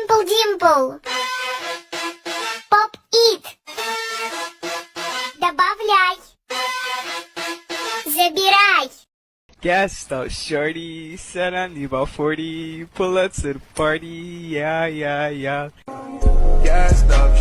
Dimple Dimple. Pop it. Добавляй. Забирай. Gassed out shorty, said I need about 40, pull up to the party, yeah, yeah, yeah. Gassed up